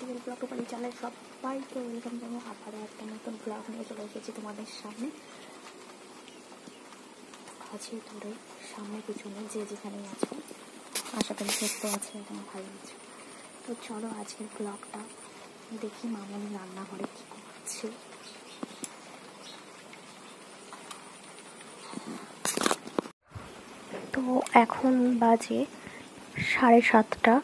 Real blog টোপালি channel সবাইকে welcome জানাই। আবারও একটা নতুন ব্লগ নিয়ে চলে এসেছি তোমাদের সামনে। আছে ধরে সামনে পিছনে যে যেখানে আছে, আশা করি সুস্থ আছে এবং ভালো আছে। তো চলো আজকের ব্লগটা দেখি মামনি রান্নাঘরে কী করছে। তো এখন বাজে 7:30,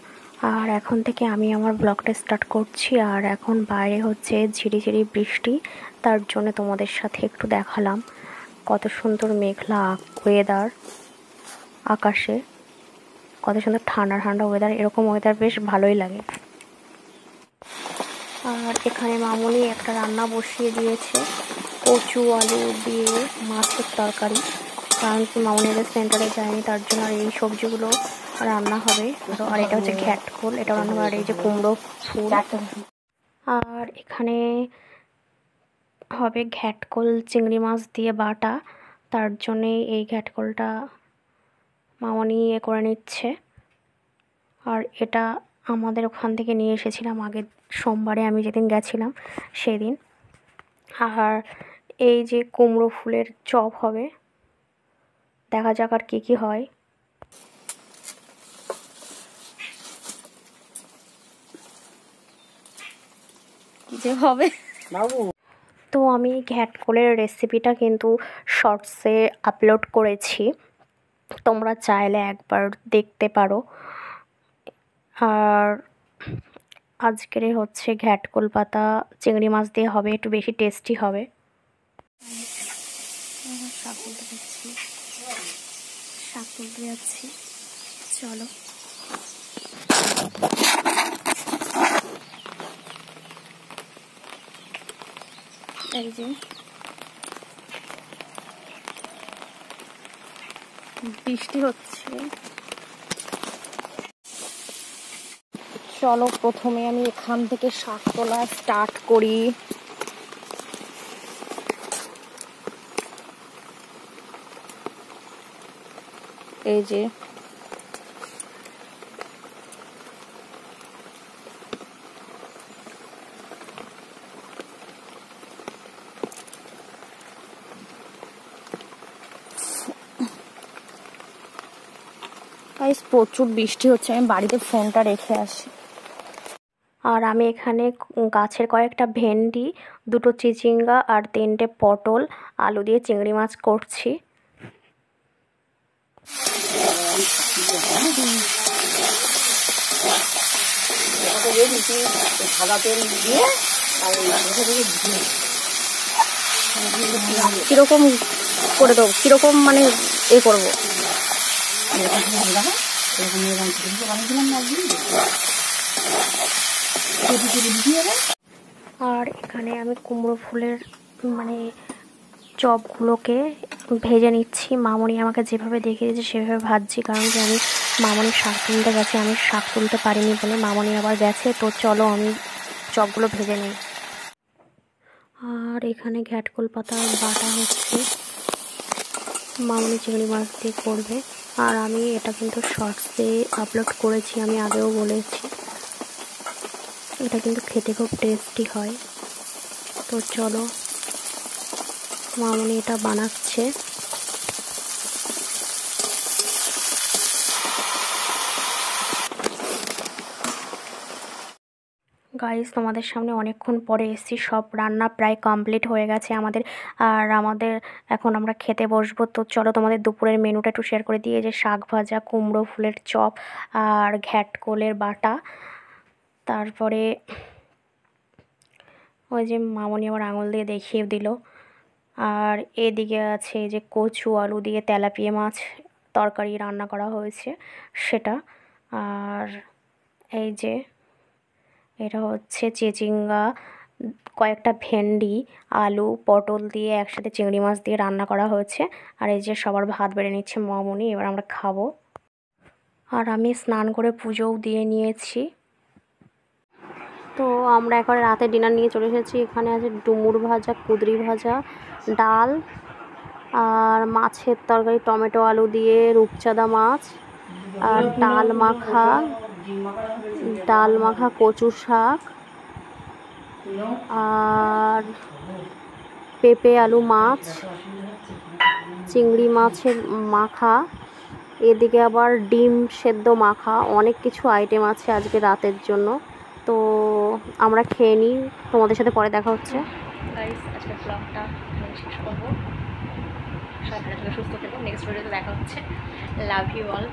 আর এখন থেকে আমি আমার ব্লগটা স্টার্ট করছি। আর এখন বাইরে হচ্ছে ঝিরিঝিরি বৃষ্টি, তার জন্য তোমাদের সাথে একটু দেখালাম কত সুন্দর মেঘলা ওয়েদার, আকাশে কত সুন্দর ঠান্ডা ঠান্ডা ওয়েদার। এরকম ওয়েদার বেশ ভালোই লাগে। আর এখানে মামনি একটা রান্না বসিয়ে দিয়েছে, কচু আলু দিয়ে মাছের তরকারি। কারণ কি মামনি আজ সেন্টারে যায়নি, তার জন্য আর এই সবজিগুলো রান্না হবে। আর এটা হচ্ছে ঘ্যাটকোল, এটা রান্না হবে। আর এই যে কুমড়ো ফুল, আর এখানে হবে ঘ্যাটকোল চিংড়ি মাছ দিয়ে বাটা। তার জন্যে এই ঘ্যাটকোলটা মামনি করে নিচ্ছে। আর এটা আমাদের ওখান থেকে নিয়ে এসেছিলাম আগের সোমবারে, আমি যেদিন গেছিলাম সেদিন। আর এই যে কুমড়ো ফুলের চপ হবে, দেখা যাক আর কী কী হয়। যে হবে তো আমি ঘ্যাটকোলের রেসিপিটা কিন্তু শর্টসে আপলোড করেছি, তোমরা চাইলে একবার দেখতে পারো। আর আজকের হচ্ছে ঘ্যাটকোল পাতা চিংড়ি মাছ দিয়ে হবে, একটু বেশি টেস্টি হবে। শাক তুলতে যাচ্ছি, চলো। এই যে বৃষ্টি হচ্ছে, চলো প্রথমে আমি এখান থেকে শাক তোলা স্টার্ট করি। এই যে প্রচুর বৃষ্টি হচ্ছে, আমি বাড়িতে ফোনটা রেখে আসি। আর আমি এখানে গাছের কয়েকটা ভেন্ডি, 2টো চিচিঙ্গা আর 3টে পটল আলু দিয়ে চিংড়ি মাছ করছি। কিরকম করে দেবো, কিরকম মানে এ করবো। আর এখানে আমি কুমড়ো ফুলের মানে চপগুলোকে ভেজে নিচ্ছি। মামনি আমাকে যেভাবে দেখিয়ে দিয়েছে সেভাবে ভাজছি, কারণ কি আমি মামনির শাক তুলতে গেছে, আমি শাক তুলতে পারিনি বলে মামনি আবার গেছে। তো চলো আমি চপগুলো ভেজে নিই। আর এখানে ঘ্যাটকোল পাতা বাটা হচ্ছে, মামনি চিংড়ি মাছ দিয়ে করবে। আর আমি এটা কিন্তু শর্টসে আপলোড করেছি, আমি আগেও বলেছি। এটা কিন্তু খেতে খুব টেস্টি হয়। তো চলো মামনি এটা বানাচ্ছে। গাইস, তোমাদের সামনে অনেকক্ষণ পরে এসেছি, সব রান্না প্রায় কমপ্লিট হয়ে গেছে আমাদের। আর এখন আমরা খেতে বসবো। তো চলো তোমাদের দুপুরের মেনুটা একটু শেয়ার করে দিয়ে, যে শাক ভাজা, কুমড়ো ফুলের চপ আর ঘ্যাটকোলের বাটা। তারপরে ওই যে মামনি আমার আঙুল দিয়ে দেখিয়ে দিল। আর এদিকে আছে যে কচু আলু দিয়ে তেলাপিয়া মাছ তরকারি রান্না করা হয়েছে সেটা। আর এই যে এটা হচ্ছে চিচিঙ্গা, কয়েকটা ভেন্ডি, আলু, পটল দিয়ে একসাথে চিংড়ি মাছ দিয়ে রান্না করা হয়েছে। আর এই যে সবার ভাত বেড়ে নিচ্ছে মামনি, এবার আমরা খাবো। আর আমি স্নান করে পুজোও দিয়ে নিয়েছি। তো আমরা এখন রাতে ডিনার নিয়ে চলে এসেছি। এখানে আছে ডুমুর ভাজা, কুঁদরি ভাজা, ডাল আর মাছের তরকারি টমেটো আলু দিয়ে, রূপচাঁদা মাছ, আর ডাল মাখা কচু শাক, আর পেঁপে আলু মাছ, চিংড়ি মাছের মাখা, এদিকে আবার ডিম সেদ্ধ মাখা, অনেক কিছু আইটেম আছে আজকে রাতের জন্য। তো আমরা খেয়ে নিই, তোমাদের সাথে পরে দেখা হচ্ছে। গাইস, আজকের ব্লগটা শেষ করবো। সবাই ভালো থেকে সুস্থ থেকো, নেক্সট ভিডিওতে দেখা হচ্ছে। Love you all.